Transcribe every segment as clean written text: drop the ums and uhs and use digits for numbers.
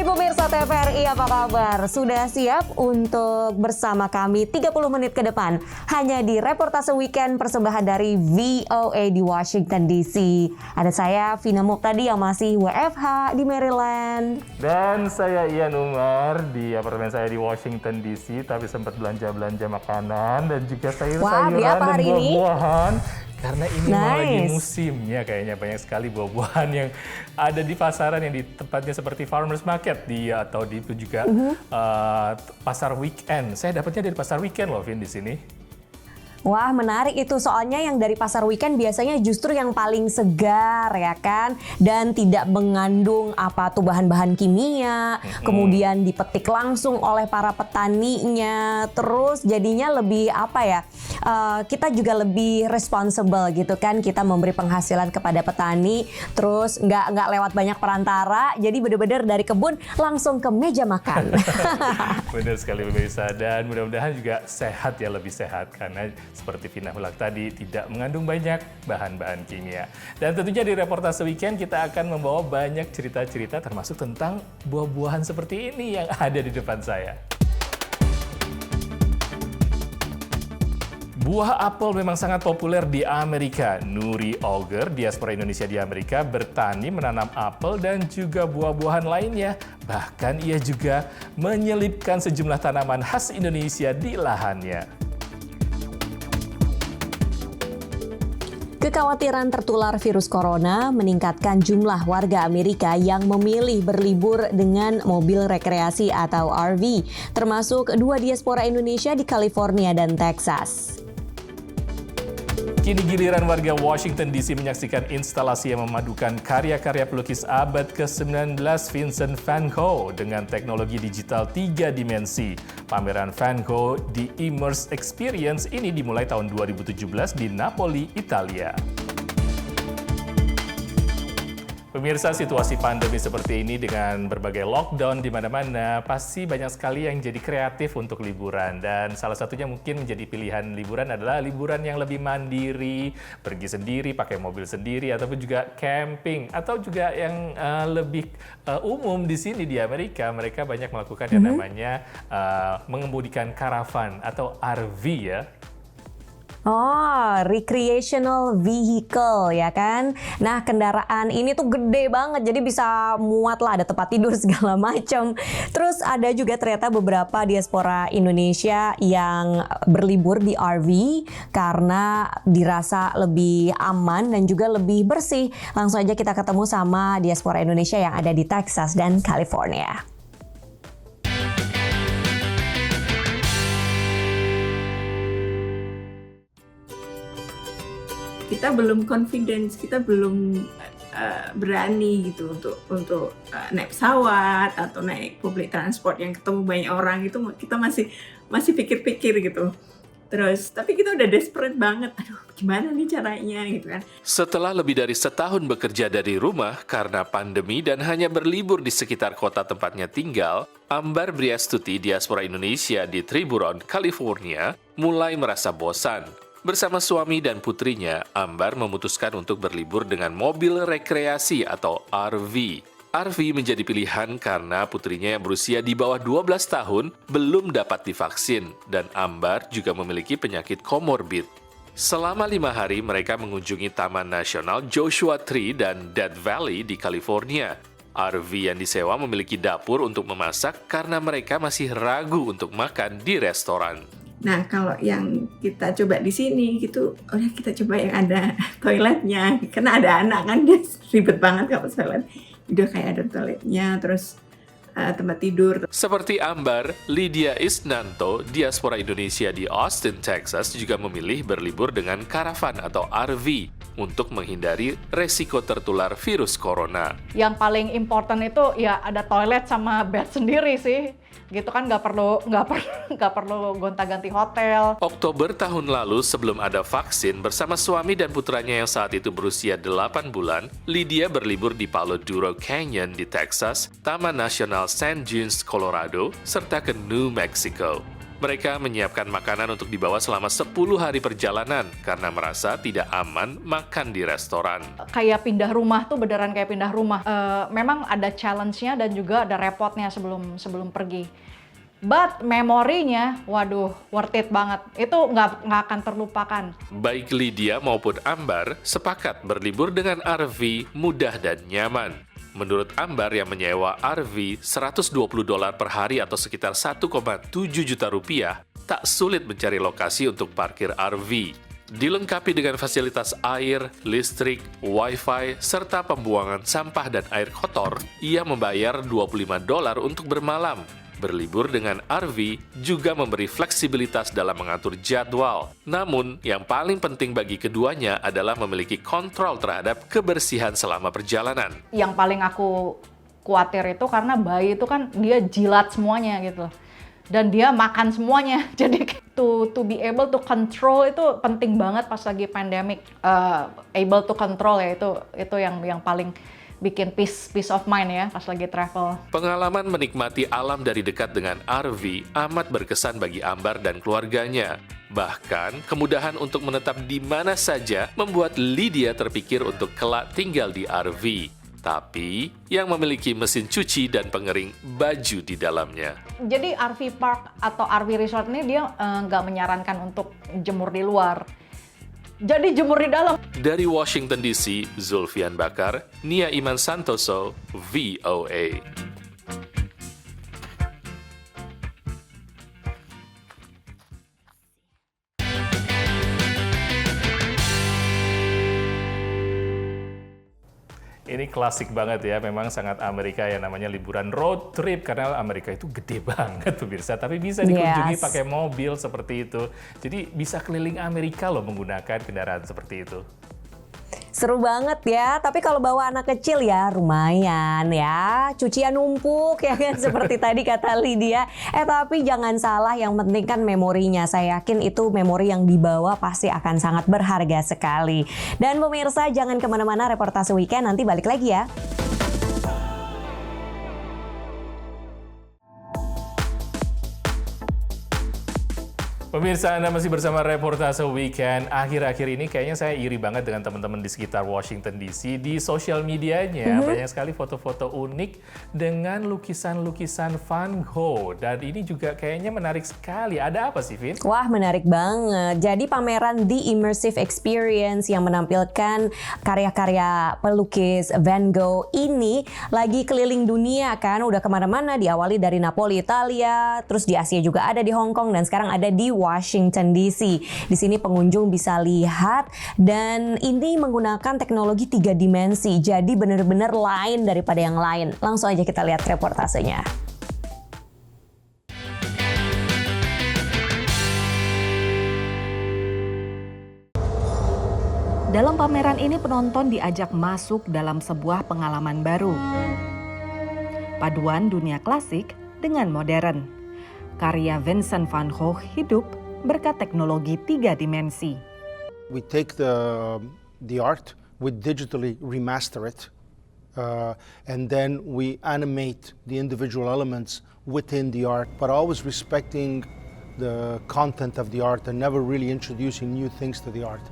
pemirsa TVRI, apa kabar? Sudah siap untuk bersama kami 30 menit ke depan hanya di reportase weekend persembahan dari VOA di Washington DC. Ada saya Vina Muqtadi yang masih WFH di Maryland. Dan saya Ian Umar di apartemen saya di Washington DC, tapi sempat belanja-belanja makanan dan juga sayur-sayuran dan buah-buahan. Karena ini mau lagi musimnya, kayaknya banyak sekali buah-buahan yang ada di pasaran yang di tempatnya seperti farmers market atau di itu juga pasar weekend. Saya dapatnya dari pasar weekend loh, Vin, di sini. Wah, menarik itu, soalnya yang dari pasar weekend biasanya justru yang paling segar ya kan, dan tidak mengandung bahan-bahan kimia, kemudian dipetik langsung oleh para petaninya, terus jadinya lebih kita juga lebih responsible gitu kan, kita memberi penghasilan kepada petani, terus nggak lewat banyak perantara, jadi benar-benar dari kebun langsung ke meja makan. Benar sekali pemirsa, dan mudah-mudahan juga sehat ya, lebih sehat karena seperti Vina bilang tadi, tidak mengandung banyak bahan-bahan kimia. Dan tentunya di reportase weekend kita akan membawa banyak cerita-cerita termasuk tentang buah-buahan seperti ini yang ada di depan saya. Buah apel memang sangat populer di Amerika. Nuri Auger, diaspora Indonesia di Amerika, bertani menanam apel dan juga buah-buahan lainnya. Bahkan ia juga menyelipkan sejumlah tanaman khas Indonesia di lahannya. Kekhawatiran tertular virus corona meningkatkan jumlah warga Amerika yang memilih berlibur dengan mobil rekreasi atau RV, termasuk dua diaspora Indonesia di California dan Texas. Kini giliran warga Washington DC menyaksikan instalasi yang memadukan karya-karya pelukis abad ke-19 Vincent van Gogh dengan teknologi digital 3 dimensi. Pameran Van Gogh di Immerse Experience ini dimulai tahun 2017 di Napoli, Italia. Pemirsa, situasi pandemi seperti ini dengan berbagai lockdown di mana-mana, pasti banyak sekali yang jadi kreatif untuk liburan. Dan salah satunya mungkin menjadi pilihan liburan adalah liburan yang lebih mandiri, pergi sendiri, pakai mobil sendiri, ataupun juga camping. Atau juga yang lebih umum di sini di Amerika, mereka banyak melakukan yang namanya mengemudikan karavan atau RV ya. Oh, recreational vehicle ya kan. Nah, kendaraan ini tuh gede banget, jadi bisa muat lah, ada tempat tidur segala macam. Terus ada juga ternyata beberapa diaspora Indonesia yang berlibur di RV karena dirasa lebih aman dan juga lebih bersih. Langsung aja kita ketemu sama diaspora Indonesia yang ada di Texas dan California. Kita belum confidence, kita belum berani gitu untuk naik pesawat atau naik public transport yang ketemu banyak orang, itu kita masih pikir-pikir gitu. Terus tapi kita udah desperate banget, aduh gimana nih caranya gitu kan. Setelah lebih dari setahun bekerja dari rumah karena pandemi dan hanya berlibur di sekitar kota tempatnya tinggal, Ambar Briastuti, diaspora Indonesia di Triburon, California, mulai merasa bosan. Bersama suami dan putrinya, Ambar memutuskan untuk berlibur dengan mobil rekreasi atau RV. RV menjadi pilihan karena putrinya yang berusia di bawah 12 tahun belum dapat divaksin dan Ambar juga memiliki penyakit komorbid. Selama 5 hari mereka mengunjungi Taman Nasional Joshua Tree dan Death Valley di California. RV yang disewa memiliki dapur untuk memasak karena mereka masih ragu untuk makan di restoran. Nah, kalau yang kita coba di sini gitu, kita coba yang ada toiletnya. Karena ada anak kan, dia ribet banget kalau toilet. Udah kayak ada toiletnya, terus tempat tidur. Seperti Ambar, Lydia Isnanto, diaspora Indonesia di Austin, Texas, juga memilih berlibur dengan karavan atau RV untuk menghindari resiko tertular virus corona. Yang paling important itu ya ada toilet sama bed sendiri sih. Gitu kan, nggak perlu gonta-ganti hotel. Oktober tahun lalu sebelum ada vaksin, bersama suami dan putranya yang saat itu berusia 8 bulan, Lydia berlibur di Palo Duro Canyon di Texas, Taman Nasional Sand Dunes, Colorado, serta ke New Mexico. Mereka menyiapkan makanan untuk dibawa selama 10 hari perjalanan karena merasa tidak aman makan di restoran. Kayak pindah rumah tuh beneran kayak pindah rumah. Memang ada challenge-nya dan juga ada repotnya sebelum pergi. But memorinya, waduh, worth it banget. Itu nggak akan terlupakan. Baik Lydia maupun Ambar sepakat berlibur dengan RV mudah dan nyaman. Menurut Ambar yang menyewa RV $120 per hari atau sekitar 1,7 juta rupiah, tak sulit mencari lokasi untuk parkir RV. Dilengkapi dengan fasilitas air, listrik, wifi, serta pembuangan sampah dan air kotor, ia membayar $25 untuk bermalam. Berlibur dengan RV juga memberi fleksibilitas dalam mengatur jadwal. Namun, yang paling penting bagi keduanya adalah memiliki kontrol terhadap kebersihan selama perjalanan. Yang paling aku khawatir itu karena bayi itu kan dia jilat semuanya gitu. Dan dia makan semuanya. Jadi to be able to control itu penting banget pas lagi pandemic. Able to control ya itu yang paling bikin peace of mind ya pas lagi travel. Pengalaman menikmati alam dari dekat dengan RV amat berkesan bagi Ambar dan keluarganya. Bahkan, kemudahan untuk menetap di mana saja membuat Lydia terpikir untuk kelak tinggal di RV. Tapi, yang memiliki mesin cuci dan pengering baju di dalamnya. Jadi RV park atau RV resort ini dia nggak menyarankan untuk jemur di luar. Jadi jemur di dalam. Dari Washington DC, Zulfian Bakar, Nia Iman Santoso, VOA. Ini klasik banget ya, memang sangat Amerika ya, namanya liburan road trip, karena Amerika itu gede banget pemirsa, tapi bisa dikunjungi pakai mobil seperti itu. Jadi bisa keliling Amerika loh menggunakan kendaraan seperti itu. Seru banget ya, tapi kalau bawa anak kecil ya lumayan ya, cucian numpuk ya kan seperti tadi kata Lydia. Tapi jangan salah, yang penting kan memorinya. Saya yakin itu memori yang dibawa pasti akan sangat berharga sekali. Dan pemirsa jangan kemana-mana, reportase weekend nanti balik lagi ya. Pemirsa, Anda masih bersama Reportase Weekend. Akhir-akhir ini kayaknya saya iri banget dengan teman-teman di sekitar Washington DC. Di sosial medianya banyak sekali foto-foto unik dengan lukisan-lukisan Van Gogh. Dan ini juga kayaknya menarik sekali. Ada apa sih, Vin? Wah, menarik banget. Jadi pameran The Immersive Experience yang menampilkan karya-karya pelukis Van Gogh ini lagi keliling dunia kan. Udah kemana-mana, diawali dari Napoli, Italia. Terus di Asia juga ada di Hong Kong. Dan sekarang ada di Washington DC. Di sini pengunjung bisa lihat, dan ini menggunakan teknologi 3 dimensi. Jadi benar-benar lain daripada yang lain. Langsung aja kita lihat reportasenya. Dalam pameran ini penonton diajak masuk dalam sebuah pengalaman baru. Paduan dunia klasik dengan modern. Karya Vincent van Gogh hidup berkat teknologi 3 dimensi. We take the art, we digitally remaster it, and then we animate the individual elements within the art, but always respecting the content of the art and never really introducing new things to the art.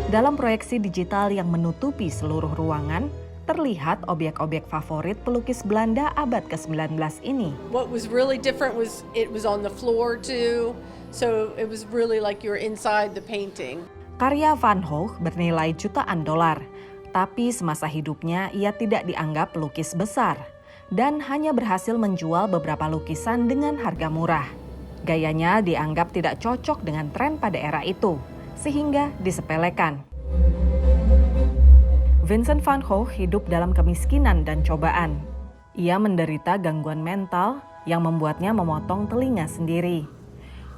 Dalam proyeksi digital yang menutupi seluruh ruangan, terlihat objek-objek favorit pelukis Belanda abad ke-19 ini. What was really different was it was on the floor too, so it was really like you're inside the painting. Karya Van Gogh bernilai jutaan dolar, tapi semasa hidupnya ia tidak dianggap pelukis besar dan hanya berhasil menjual beberapa lukisan dengan harga murah. Gayanya dianggap tidak cocok dengan tren pada era itu, sehingga disepelekan. Vincent van Gogh hidup dalam kemiskinan dan cobaan. Ia menderita gangguan mental yang membuatnya memotong telinga sendiri.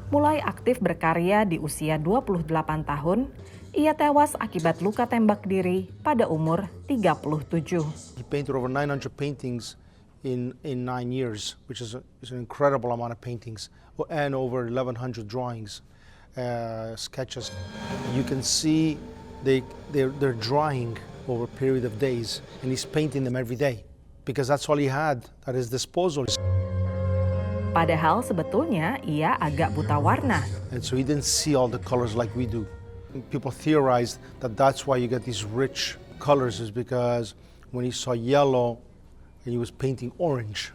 Mulai aktif berkarya di usia 28 tahun, ia tewas akibat luka tembak diri pada umur 37. He painted over 900 paintings in 9 years, which is an incredible amount of paintings, and over 1,100 drawings, sketches. You can see they're drying over a period of days, and he's painting them every day because that's all he had at his disposal. Padahal sebetulnya ia agak buta warna. And so he didn't see all the colors like we do. People theorized that that's why you get these rich colors, is because when he saw yellow, he was painting orange.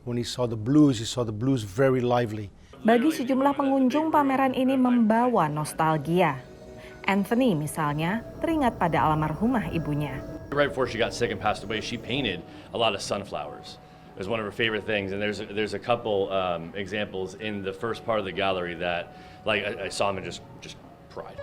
When he saw the blues very lively. Bagi sejumlah pengunjung, pameran ini membawa nostalgia. Anthony misalnya teringat pada almarhumah ibunya. Right before she got sick and passed away, she painted a lot of sunflowers. It was one of her favorite things, and there's a couple examples in the first part of the gallery that, like, I saw them and just cried.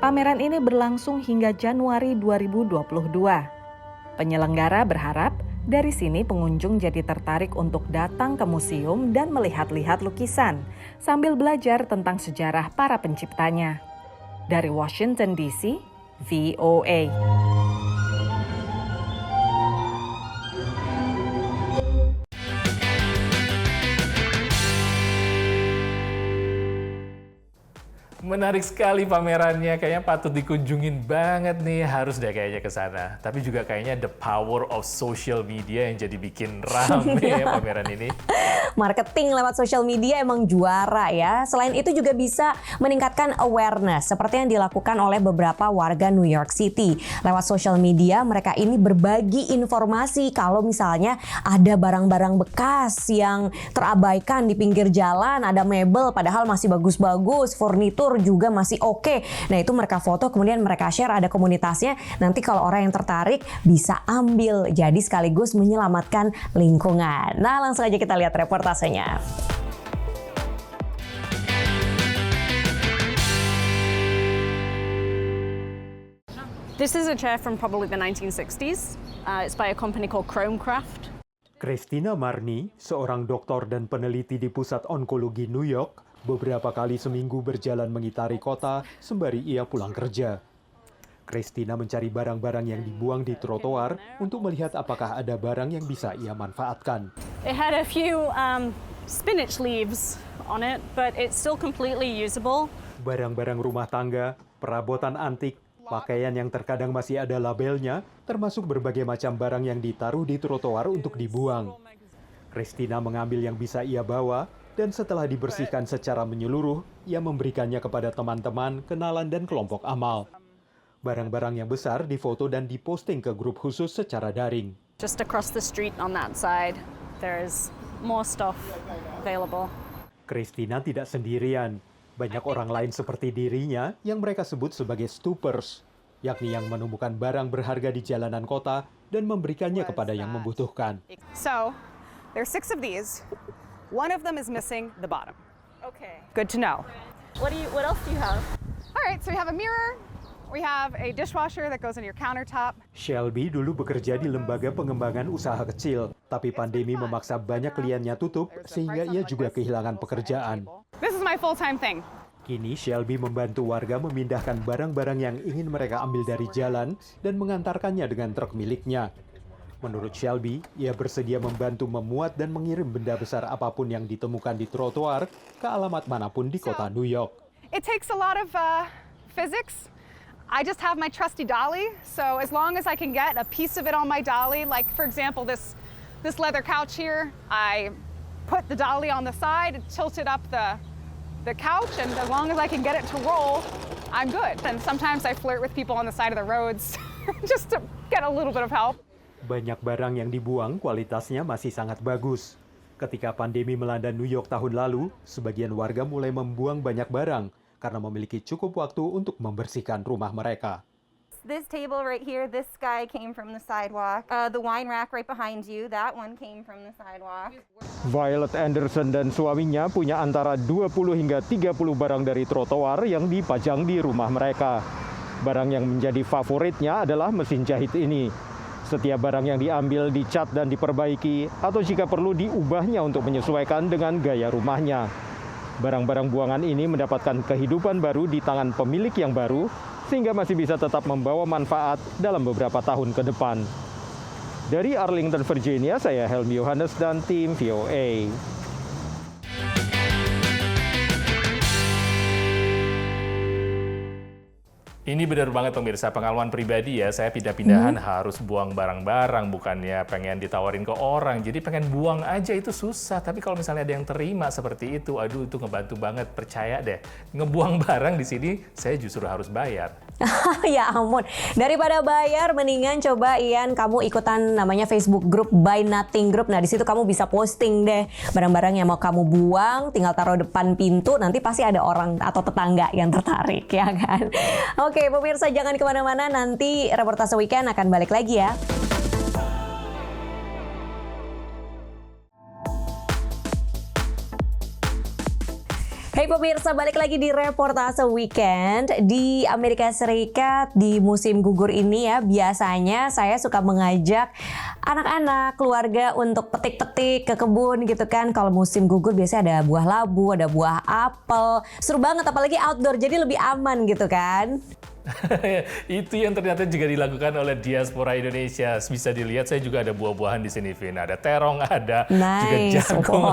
Pameran ini berlangsung hingga Januari 2022. Penyelenggara berharap dari sini pengunjung jadi tertarik untuk datang ke museum dan melihat-lihat lukisan sambil belajar tentang sejarah para penciptanya. Dari Washington DC, VOA. Menarik sekali pamerannya, kayaknya patut dikunjungin banget nih, harus deh kayaknya ke sana. Tapi juga kayaknya the power of social media yang jadi bikin rame ya pameran ini. Marketing lewat social media emang juara ya. Selain itu juga bisa meningkatkan awareness seperti yang dilakukan oleh beberapa warga New York City. Lewat social media mereka ini berbagi informasi kalau misalnya ada barang-barang bekas yang terabaikan di pinggir jalan, ada mebel padahal masih bagus-bagus, furnitur juga masih oke. Nah itu mereka foto kemudian mereka share, ada komunitasnya. Nanti kalau orang yang tertarik bisa ambil, jadi sekaligus menyelamatkan lingkungan. Nah langsung aja kita lihat reportasenya. This is a chair from probably the 1960s. It's by a company called Chromecraft. Christina Marni, seorang dokter dan peneliti di Pusat Onkologi New York, beberapa kali seminggu berjalan mengitari kota sembari ia pulang kerja. Christina mencari barang-barang yang dibuang di trotoar untuk melihat apakah ada barang yang bisa ia manfaatkan. It had a few spinach leaves on it, but it's still completely usable. Barang-barang rumah tangga, perabotan antik, pakaian yang terkadang masih ada labelnya, termasuk berbagai macam barang yang ditaruh di trotoar untuk dibuang. Christina mengambil yang bisa ia bawa, dan setelah dibersihkan secara menyeluruh, ia memberikannya kepada teman-teman, kenalan, dan kelompok amal. Barang-barang yang besar difoto dan diposting ke grup khusus secara daring. Just across the street on that side, there's more stuff available. Christina tidak sendirian. Banyak orang lain seperti dirinya yang mereka sebut sebagai stoopers, yakni yang menemukan barang berharga di jalanan kota dan memberikannya kepada yang membutuhkan. So, there's 6 of these. One of them is missing the bottom. Okay. Good to know. What else do you have? All right, so we have a mirror. We have a dishwasher that goes on your countertop. Shelby dulu bekerja di lembaga pengembangan usaha kecil, tapi pandemi memaksa banyak kliennya tutup sehingga ia juga kehilangan pekerjaan. This is my full-time thing. Kini Shelby membantu warga memindahkan barang-barang yang ingin mereka ambil dari jalan dan mengantarkannya dengan truk miliknya. Menurut Shelby, ia bersedia membantu memuat dan mengirim benda besar apapun yang ditemukan di trotoar ke alamat manapun di kota New York. It takes a lot of physics. I just have my trusty dolly, so as long as I can get a piece of it on my dolly, like for example this leather couch here, I put the dolly on the side, tilted up the couch, and as long as I can get it to roll, I'm good. And sometimes I flirt with people on the side of the roads just to get a little bit of help. Banyak barang yang dibuang kualitasnya masih sangat bagus. Ketika pandemi melanda New York tahun lalu, sebagian warga mulai membuang banyak barang karena memiliki cukup waktu untuk membersihkan rumah mereka. This table right here, this guy came from the sidewalk. The wine rack right behind you, that one came from the sidewalk. Violet Anderson dan suaminya punya antara 20 hingga 30 barang dari trotoar yang dipajang di rumah mereka. Barang yang menjadi favoritnya adalah mesin jahit ini. Setiap barang yang diambil dicat dan diperbaiki atau jika perlu diubahnya untuk menyesuaikan dengan gaya rumahnya. Barang-barang buangan ini mendapatkan kehidupan baru di tangan pemilik yang baru sehingga masih bisa tetap membawa manfaat dalam beberapa tahun ke depan. Dari Arlington, Virginia, saya Helmi Yohanes dan tim VOA. Ini benar banget pemirsa, pengalaman pribadi ya, saya pindah-pindahan harus buang barang-barang, bukannya pengen ditawarin ke orang, jadi pengen buang aja itu susah, tapi kalau misalnya ada yang terima seperti itu, aduh itu ngebantu banget, percaya deh, ngebuang barang di sini saya justru harus bayar. Ya ampun, daripada bayar mendingan coba Ian kamu ikutan namanya Facebook Group Buy Nothing Group. Nah di situ kamu bisa posting deh barang-barang yang mau kamu buang, tinggal taruh depan pintu, nanti pasti ada orang atau tetangga yang tertarik ya kan. Oke pemirsa jangan kemana-mana, nanti reportase weekend akan balik lagi ya. Hai pemirsa, balik lagi di reportase weekend. Di Amerika Serikat di musim gugur ini ya, biasanya saya suka mengajak anak-anak, keluarga untuk petik-petik ke kebun gitu kan. Kalau musim gugur biasanya ada buah labu, ada buah apel. Seru banget apalagi outdoor, jadi lebih aman gitu kan. Itu yang ternyata juga dilakukan oleh diaspora Indonesia. Bisa dilihat saya juga ada buah-buahan di sini, Vin. Ada terong, ada juga jagung,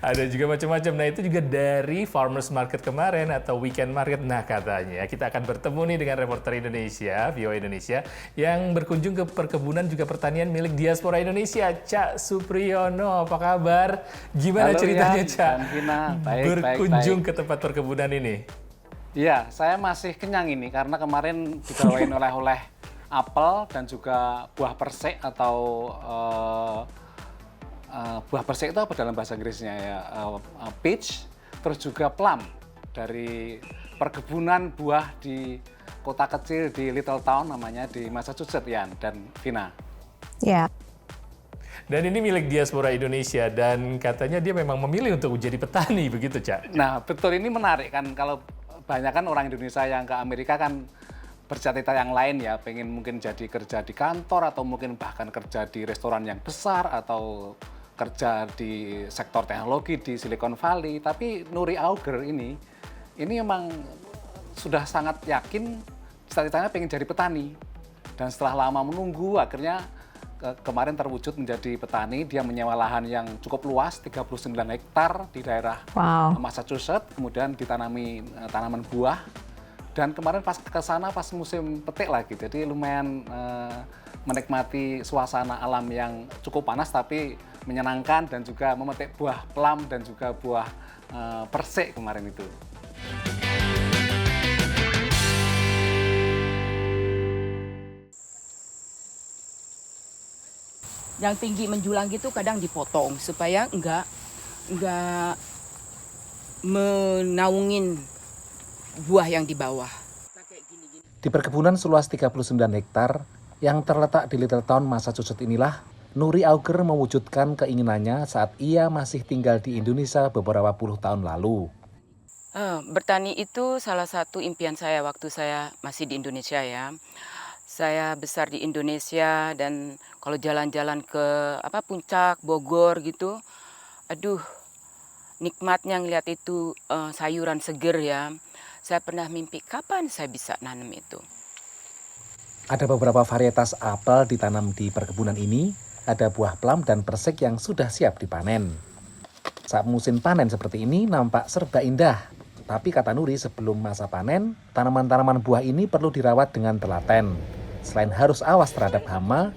ada juga macam-macam. Nah itu juga dari Farmers Market kemarin atau Weekend Market. Nah katanya kita akan bertemu nih dengan reporter Indonesia, VOA Indonesia, yang berkunjung ke perkebunan juga pertanian milik diaspora Indonesia, Cak Supriyono. Apa kabar? Gimana ceritanya, Cak? Berkunjung ke tempat perkebunan ini. Iya, saya masih kenyang ini karena kemarin dibawain oleh-oleh apel dan juga buah persik atau buah persik itu apa dalam bahasa Inggrisnya ya, peach, terus juga plum dari perkebunan buah di kota kecil di Little Town namanya di Massachusetts, Yan dan Vina. Ya. Dan ini milik diaspora Indonesia dan katanya dia memang memilih untuk jadi petani, begitu Cak? Nah betul, ini menarik kan, kalau banyak kan orang Indonesia yang ke Amerika kan bercita-cita yang lain ya, pengen mungkin jadi kerja di kantor atau mungkin bahkan kerja di restoran yang besar atau kerja di sektor teknologi di Silicon Valley. Tapi Nuri Auger ini memang sudah sangat yakin cita-citanya pengen jadi petani. Dan setelah lama menunggu akhirnya kemarin terwujud menjadi petani. Dia menyewa lahan yang cukup luas, 39 hektar di daerah Massachusetts, kemudian ditanami tanaman buah. Dan kemarin pas ke sana pas musim petik lagi, jadi lumayan menikmati suasana alam yang cukup panas tapi menyenangkan, dan juga memetik buah plum dan juga buah persik kemarin itu. Yang tinggi menjulang gitu kadang dipotong supaya enggak menaungin buah yang di bawah. Di perkebunan seluas 39 hektar yang terletak di Little Town, Massachusetts inilah Nuri Auger mewujudkan keinginannya saat ia masih tinggal di Indonesia beberapa puluh tahun lalu. Bertani itu salah satu impian saya waktu saya masih di Indonesia ya. Saya besar di Indonesia dan kalau jalan-jalan ke Puncak, Bogor gitu, aduh nikmatnya ngeliat itu sayuran seger ya. Saya pernah mimpi kapan saya bisa nanam itu. Ada beberapa varietas apel ditanam di perkebunan ini, ada buah plum dan persik yang sudah siap dipanen. Saat musim panen seperti ini nampak serba indah. Tapi kata Nuri, sebelum masa panen, tanaman-tanaman buah ini perlu dirawat dengan telaten. Selain harus awas terhadap hama,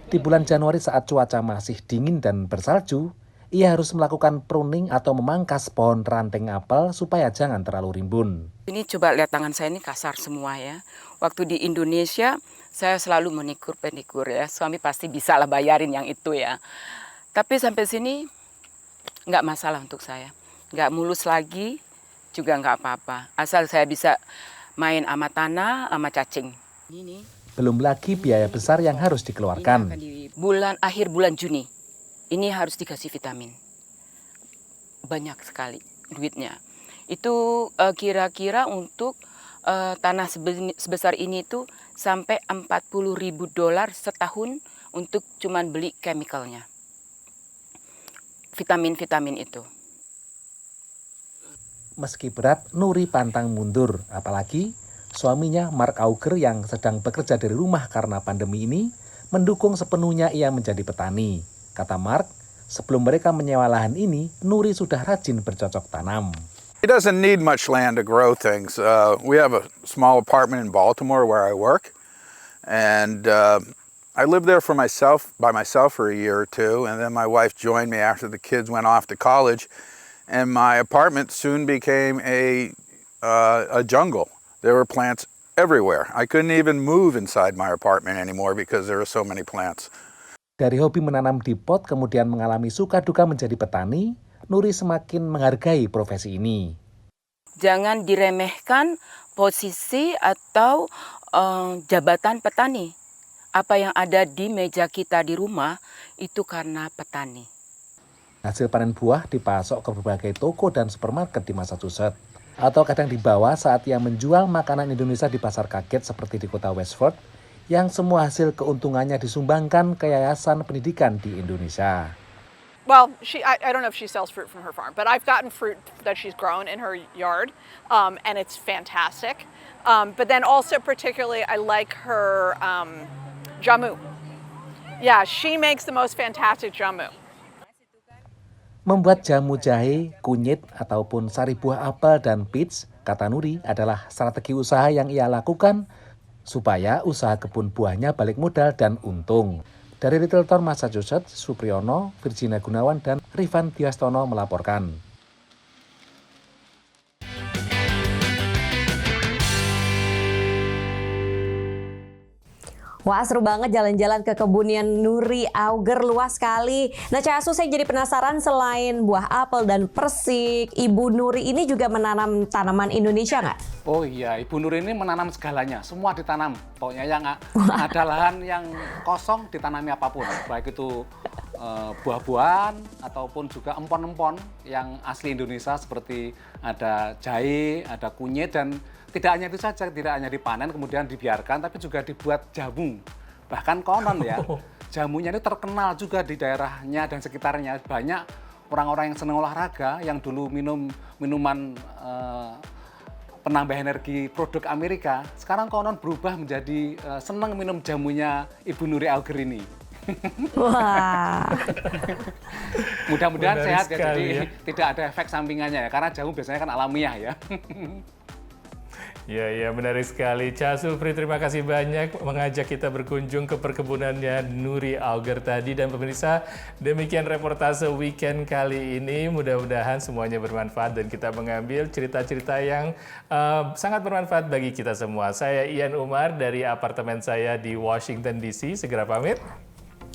di bulan Januari saat cuaca masih dingin dan bersalju, ia harus melakukan pruning atau memangkas pohon ranting apel supaya jangan terlalu rimbun. Ini coba lihat tangan saya ini kasar semua ya. Waktu di Indonesia, saya selalu menikur-penikur ya. Suami pasti bisa lah bayarin yang itu ya. Tapi sampai sini nggak masalah untuk saya. Nggak mulus lagi, juga nggak apa-apa. Asal saya bisa main sama tanah, sama cacing. Ini. Belum lagi biaya besar yang harus dikeluarkan. Akhir bulan Juni, ini harus dikasih vitamin. Banyak sekali duitnya. Itu kira-kira untuk tanah sebesar ini tuh sampai $40.000 setahun untuk cuman beli chemicalnya. Vitamin-vitamin itu. Meski berat, Nuri pantang mundur, apalagi suaminya Mark Auger yang sedang bekerja dari rumah karena pandemi ini mendukung sepenuhnya ia menjadi petani. Kata Mark, sebelum mereka menyewa lahan ini, Nuri sudah rajin bercocok tanam. He doesn't need much land to grow things. We have a small apartment in Baltimore where I work, and I lived there by myself for a year or two, and then my wife joined me after the kids went off to college, and my apartment soon became a jungle. There were plants everywhere. I couldn't even move inside my apartment anymore because there were so many plants. Dari hobi menanam di pot kemudian mengalami suka duka menjadi petani, Nuri semakin menghargai profesi ini. Jangan diremehkan posisi atau jabatan petani. Apa yang ada di meja kita di rumah itu karena petani. Hasil panen buah dipasok ke berbagai toko dan supermarket di Massachusetts. Atau kadang dibawa saat ia menjual makanan Indonesia di pasar kaget seperti di kota Westford, yang semua hasil keuntungannya disumbangkan ke yayasan pendidikan di Indonesia. Well, I don't know if she sells fruit from her farm, but I've gotten fruit that she's grown in her yard, and it's fantastic. But then also particularly I like her jamu. Yeah, she makes the most fantastic jamu. Membuat jamu jahe, kunyit, ataupun sari buah apel dan peach, kata Nuri, adalah strategi usaha yang ia lakukan supaya usaha kebun buahnya balik modal dan untung. Dari Littleton, Massachusetts, Supriyono, Virginia Gunawan, dan Rifan Tiastono melaporkan. Wah, seru banget jalan-jalan ke kebunnya Nuri Auger, luas sekali. Nah, Cak Asu, saya jadi penasaran, selain buah apel dan persik, Ibu Nuri ini juga menanam tanaman Indonesia nggak? Oh iya, Ibu Nuri ini menanam segalanya, semua ditanam. Pokoknya yang ada lahan yang kosong ditanami apapun, baik itu buah-buahan ataupun juga empon-empon yang asli Indonesia seperti ada jahe, ada kunyit, dan tidak hanya itu saja, tidak hanya dipanen kemudian dibiarkan, tapi juga dibuat jamu. Bahkan konon ya, jamunya ini terkenal juga di daerahnya dan sekitarnya. Banyak orang-orang yang senang olahraga, yang dulu minum minuman penambah energi produk Amerika, sekarang konon berubah menjadi senang minum jamunya Ibu Nuri Auger ini. Wah. Mudah-mudahan sehat ya, jadi ya. tidak ada efek sampingannya ya, karena jamu biasanya kan alamiah ya. Ya, menarik sekali. Cak Supri, terima kasih banyak mengajak kita berkunjung ke perkebunannya Nuri Auger tadi. Dan pemirsa, demikian reportase weekend kali ini. Mudah-mudahan semuanya bermanfaat dan kita mengambil cerita-cerita yang sangat bermanfaat bagi kita semua. Saya Ian Umar dari apartemen saya di Washington DC. Segera pamit.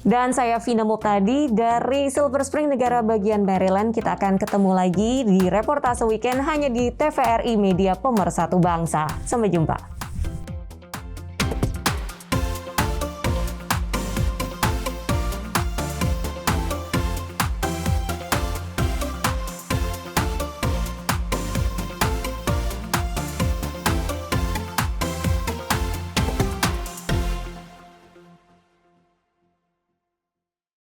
Dan saya Vina Muptadi dari Silver Spring, negara bagian Maryland. Kita akan ketemu lagi di reportase weekend hanya di TVRI Media Pemersatu Bangsa. Sampai jumpa.